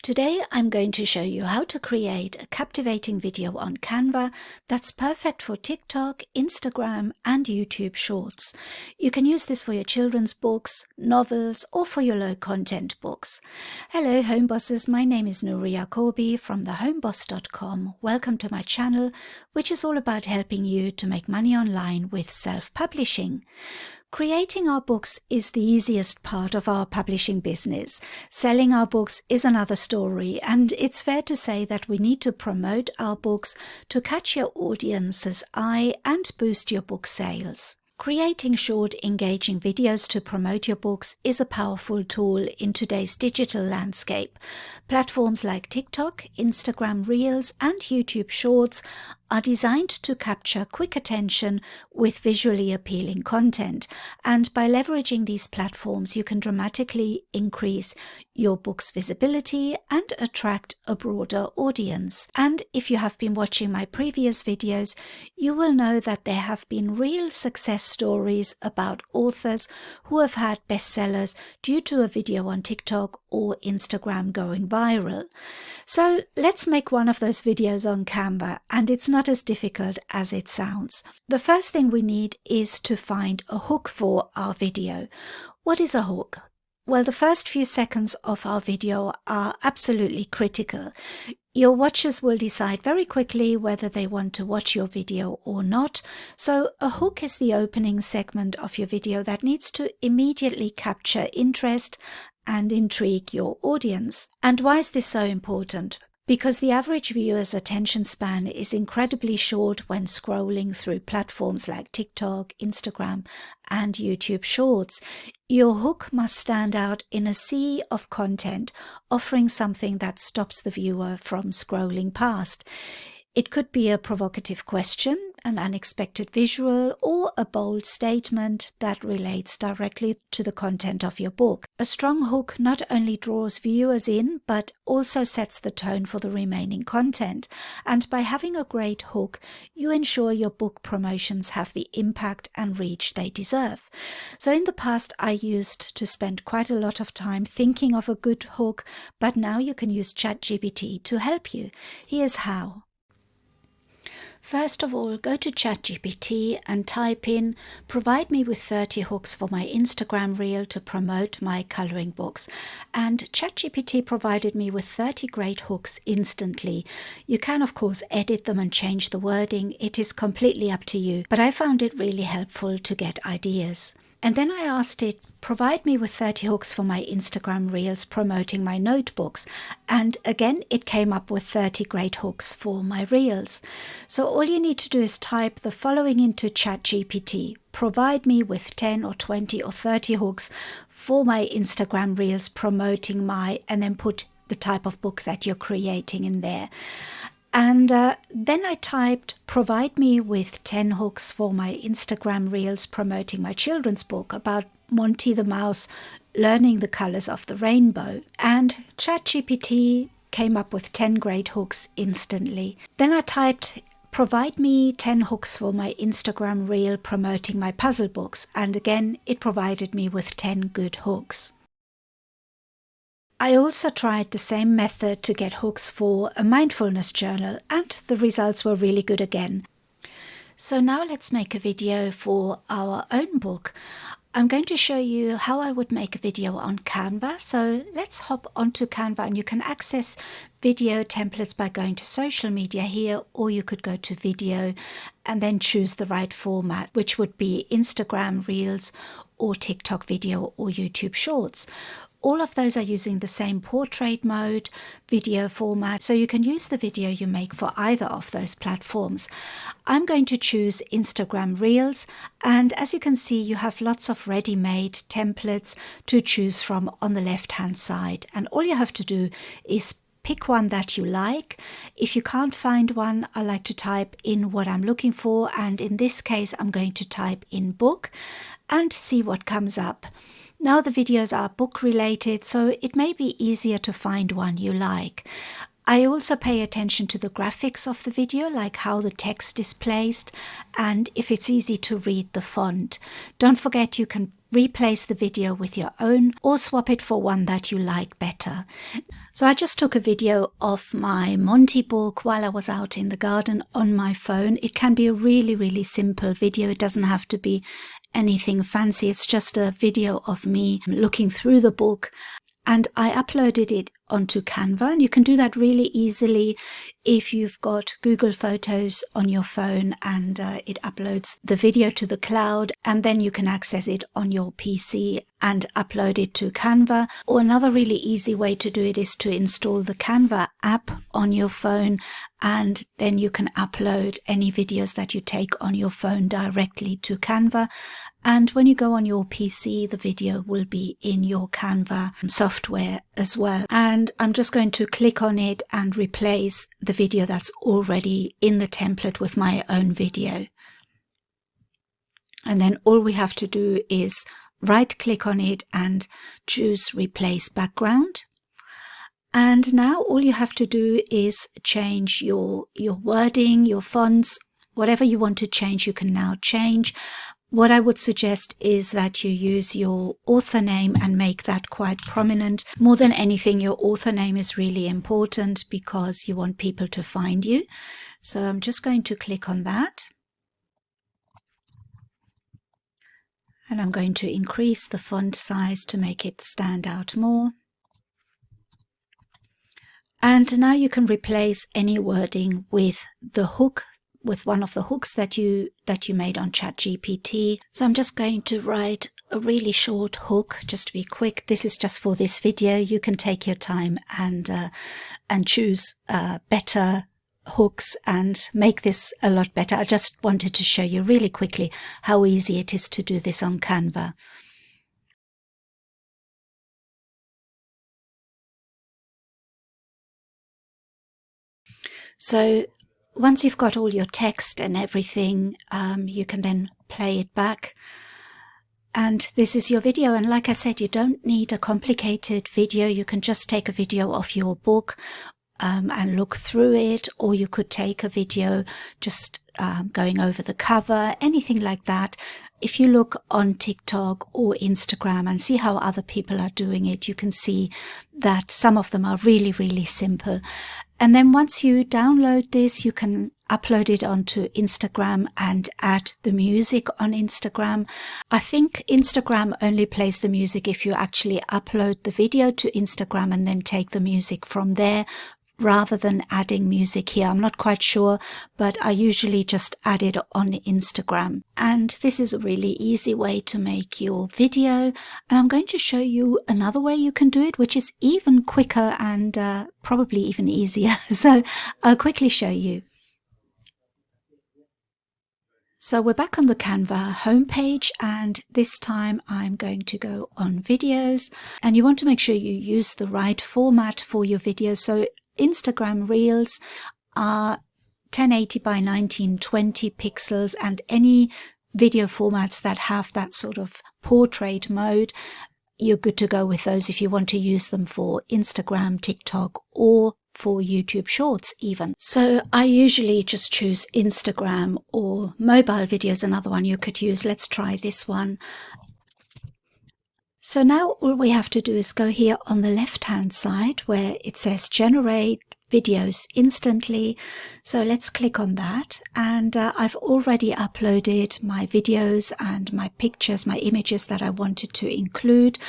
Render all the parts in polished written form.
Today I'm going to show you how to create a captivating video on Canva that's perfect for TikTok, Instagram and YouTube Shorts. You can use this for your children's books, novels or for your low content books. Hello home bosses, my name is Nuria Corby from thehomeboss.com. Welcome to my channel, which is all about helping you to make money online with self-publishing. Creating our books is the easiest part of our publishing business. Selling our books is another story, and it's fair to say that we need to promote our books to catch your audience's eye and boost your book sales. Creating short, engaging videos to promote your books is a powerful tool in today's digital landscape. Platforms like TikTok, Instagram Reels, and YouTube Shorts are designed to capture quick attention with visually appealing content. And by leveraging these platforms, you can dramatically increase your book's visibility and attract a broader audience. And if you have been watching my previous videos, you will know that there have been real success stories about authors who have had bestsellers due to a video on TikTok or Instagram going viral. So let's make one of those videos on Canva, and it's not as difficult as it sounds. The first thing we need is to find a hook for our video. What is a hook? Well, the first few seconds of our video are absolutely critical. Your watchers will decide very quickly whether they want to watch your video or not. So a hook is the opening segment of your video that needs to immediately capture interest and intrigue your audience. And why is this so important? Because the average viewer's attention span is incredibly short when scrolling through platforms like TikTok, Instagram, and YouTube Shorts. Your hook must stand out in a sea of content, offering something that stops the viewer from scrolling past. It could be a provocative question, an unexpected visual, or a bold statement that relates directly to the content of your book. A strong hook not only draws viewers in, but also sets the tone for the remaining content. And by having a great hook, you ensure your book promotions have the impact and reach they deserve. So in the past, I used to spend quite a lot of time thinking of a good hook, but now you can use ChatGPT to help you. Here's how. First of all, go to ChatGPT and type in, provide me with 30 hooks for my Instagram reel to promote my colouring books. And ChatGPT provided me with 30 great hooks instantly. You can, of course, edit them and change the wording. It is completely up to you, but I found it really helpful to get ideas. And then I asked it, provide me with 30 hooks for my Instagram Reels promoting my notebooks. And again, it came up with 30 great hooks for my Reels. So all you need to do is type the following into ChatGPT. Provide me with 10 or 20 or 30 hooks for my Instagram Reels promoting my, and then put the type of book that you're creating in there. And then I typed, provide me with 10 hooks for my Instagram Reels promoting my children's book about Monty the Mouse learning the colors of the rainbow. And ChatGPT came up with 10 great hooks instantly. Then I typed, provide me 10 hooks for my Instagram Reel promoting my puzzle books. And again, it provided me with 10 good hooks. I also tried the same method to get hooks for a mindfulness journal, and the results were really good again. So now let's make a video for our own book. I'm going to show you how I would make a video on Canva. So let's hop onto Canva, and you can access video templates by going to social media here, or you could go to video and then choose the right format, which would be Instagram Reels or TikTok video or YouTube Shorts. All of those are using the same portrait mode video format, so you can use the video you make for either of those platforms. I'm going to choose Instagram Reels, and as you can see, you have lots of ready-made templates to choose from on the left-hand side. And all you have to do is pick one that you like. If you can't find one, I like to type in what I'm looking for, and in this case, I'm going to type in book and see what comes up. Now the videos are book related, so it may be easier to find one you like. I also pay attention to the graphics of the video, like how the text is placed and if it's easy to read the font. Don't forget you can replace the video with your own or swap it for one that you like better. So I just took a video of my Monty book while I was out in the garden on my phone. It can be a really, really simple video. It doesn't have to be anything fancy. It's just a video of me looking through the book. And I uploaded it onto Canva, and you can do that really easily if you've got Google Photos on your phone and it uploads the video to the cloud, and then you can access it on your PC and upload it to Canva. Or another really easy way to do it is to install the Canva app on your phone, and then you can upload any videos that you take on your phone directly to Canva. And when you go on your PC, the video will be in your Canva software as well. And I'm just going to click on it and replace the video that's already in the template with my own video. And then all we have to do is right click on it and choose replace background. And now all you have to do is change your wording, your fonts, whatever you want to change, you can now change. What I would suggest is that you use your author name and make that quite prominent. More than anything, your author name is really important because you want people to find you. So I'm just going to click on that. And I'm going to increase the font size to make it stand out more. And now you can replace any wording with the hook, with one of the hooks that you made on ChatGPT. So I'm just going to write a really short hook just to be quick. This is just for this video. You can take your time and choose better hooks and make this a lot better. I just wanted to show you really quickly how easy it is to do this on Canva. So once you've got all your text and everything, you can then play it back. And this is your video. And like I said, you don't need a complicated video. You can just take a video of your book and look through it, or you could take a video just going over the cover, anything like that. If you look on TikTok or Instagram and see how other people are doing it, you can see that some of them are really, really simple. And then once you download this, you can upload it onto Instagram and add the music on Instagram. I think Instagram only plays the music if you actually upload the video to Instagram and then take the music from there, rather than adding music here. I'm not quite sure, but I usually just add it on Instagram. And this is a really easy way to make your video. And I'm going to show you another way you can do it, which is even quicker and probably even easier. So I'll quickly show you. So we're back on the Canva homepage, and this time I'm going to go on videos, and you want to make sure you use the right format for your videos. So Instagram Reels are 1080 by 1920 pixels, and any video formats that have that sort of portrait mode, you're good to go with those if you want to use them for Instagram, TikTok, or for YouTube Shorts even. So I usually just choose Instagram, or mobile video is another one you could use. Let's try this one. So now all we have to do is go here on the left hand side where it says generate videos instantly. So let's click on that, and I've already uploaded my videos and my pictures, my images that I wanted to include.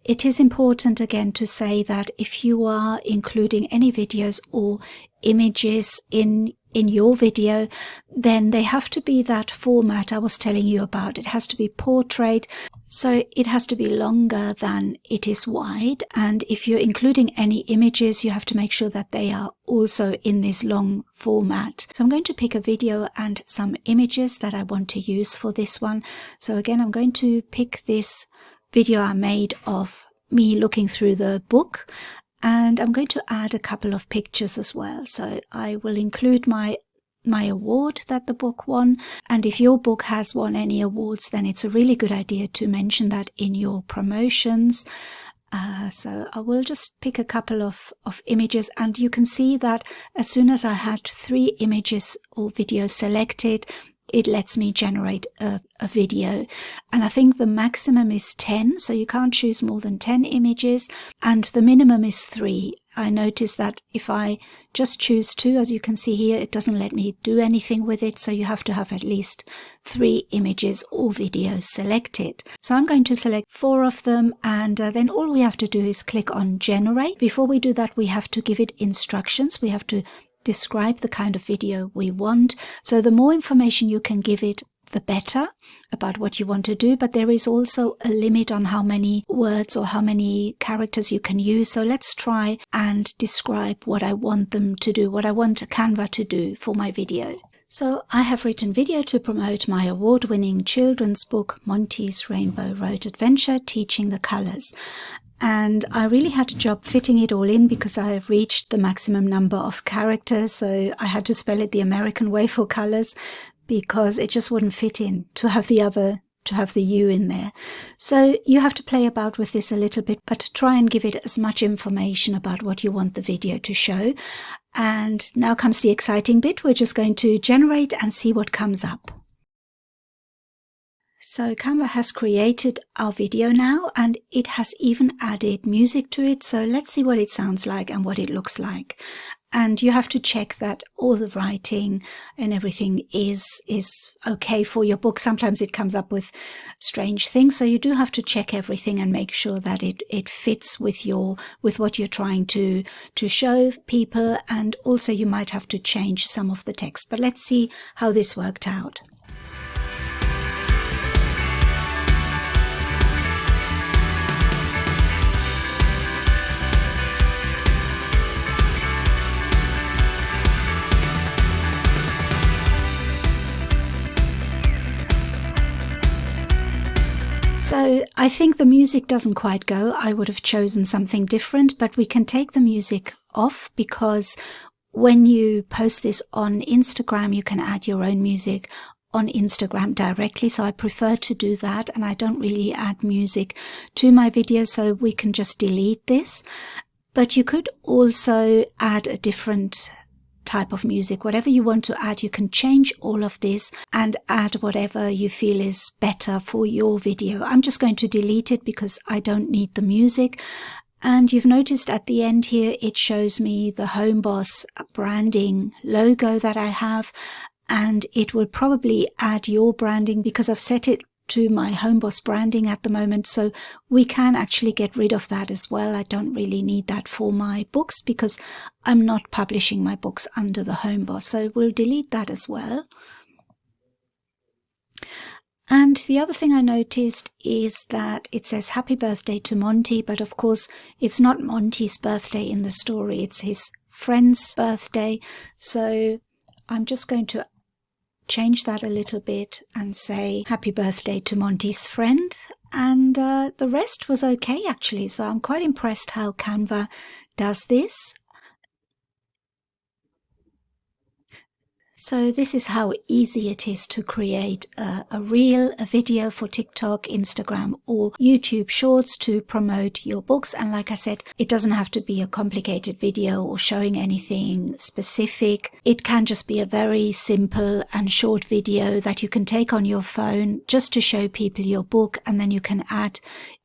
It is important again to say that if you are including any videos or images in your video, then they have to be that format I was telling you about. It has to be portrait, so it has to be longer than it is wide. And if you're including any images, you have to make sure that they are also in this long format. So I'm going to pick a video and some images that I want to use for this one. So again, I'm going to pick this video I made of me looking through the book, and I'm going to add a couple of pictures as well. So I will include my award that the book won. And if your book has won any awards, then it's a really good idea to mention that in your promotions. So I will just pick a couple of images, and you can see that as soon as I had 3 images or videos selected, it lets me generate a video. And I think the maximum is 10, so you can't choose more than 10 images, and the minimum is 3. I noticed that if I just choose 2, as you can see here, it doesn't let me do anything with it. So you have to have at least 3 images or videos selected. So I'm going to select 4 of them, and then all we have to do is click on generate. Before we do that, we have to give it instructions. We have to describe the kind of video we want. So the more information you can give it, the better about what you want to do, but there is also a limit on how many words or how many characters you can use. So let's try and describe what I want them to do, what I want Canva to do for my video. So I have written video to promote my award-winning children's book, Monty's Rainbow Road Adventure, Teaching the Colors. And I really had a job fitting it all in because I reached the maximum number of characters. So I had to spell it the American way for colors, because it just wouldn't fit in to have the U in there. So you have to play about with this a little bit, but try and give it as much information about what you want the video to show. And now comes the exciting bit. We're just going to generate and see what comes up. So Canva has created our video now, and it has even added music to it. So let's see what it sounds like and what it looks like. And you have to check that all the writing and everything is okay for your book. Sometimes it comes up with strange things, so you do have to check everything and make sure that it fits with what you're trying to show people. And also you might have to change some of the text. But let's see how this worked out. So I think the music doesn't quite go. I would have chosen something different, but we can take the music off, because when you post this on Instagram, you can add your own music on Instagram directly. So I prefer to do that, and I don't really add music to my videos, so we can just delete this. But you could also add a different type of music. Whatever you want to add, you can change all of this and add whatever you feel is better for your video. I'm just going to delete it because I don't need the music. And you've noticed at the end here, it shows me the Homeboss's branding logo that I have, and it will probably add your branding because I've set it to my Homeboss's branding at the moment, so we can actually get rid of that as well. I don't really need that for my books because I'm not publishing my books under the Homeboss's, so we'll delete that as well. And the other thing I noticed is that it says happy birthday to Monty, but of course it's not Monty's birthday in the story, it's his friend's birthday. So I'm just going to change that a little bit and say happy birthday to Monty's friend, and the rest was okay actually. So I'm quite impressed how Canva does this. So this is how easy it is to create a reel, a video for TikTok, Instagram or YouTube Shorts to promote your books. And like I said, it doesn't have to be a complicated video or showing anything specific. It can just be a very simple and short video that you can take on your phone just to show people your book, and then you can add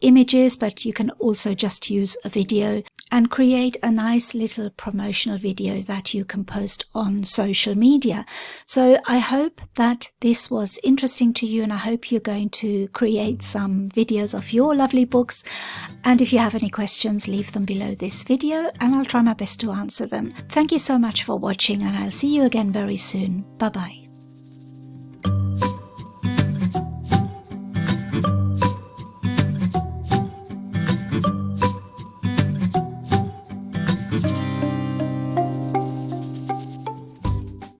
images, but you can also just use a video and create a nice little promotional video that you can post on social media. So I hope that this was interesting to you, and I hope you're going to create some videos of your lovely books. And if you have any questions, leave them below this video and I'll try my best to answer them. Thank you so much for watching, and I'll see you again very soon. Bye bye.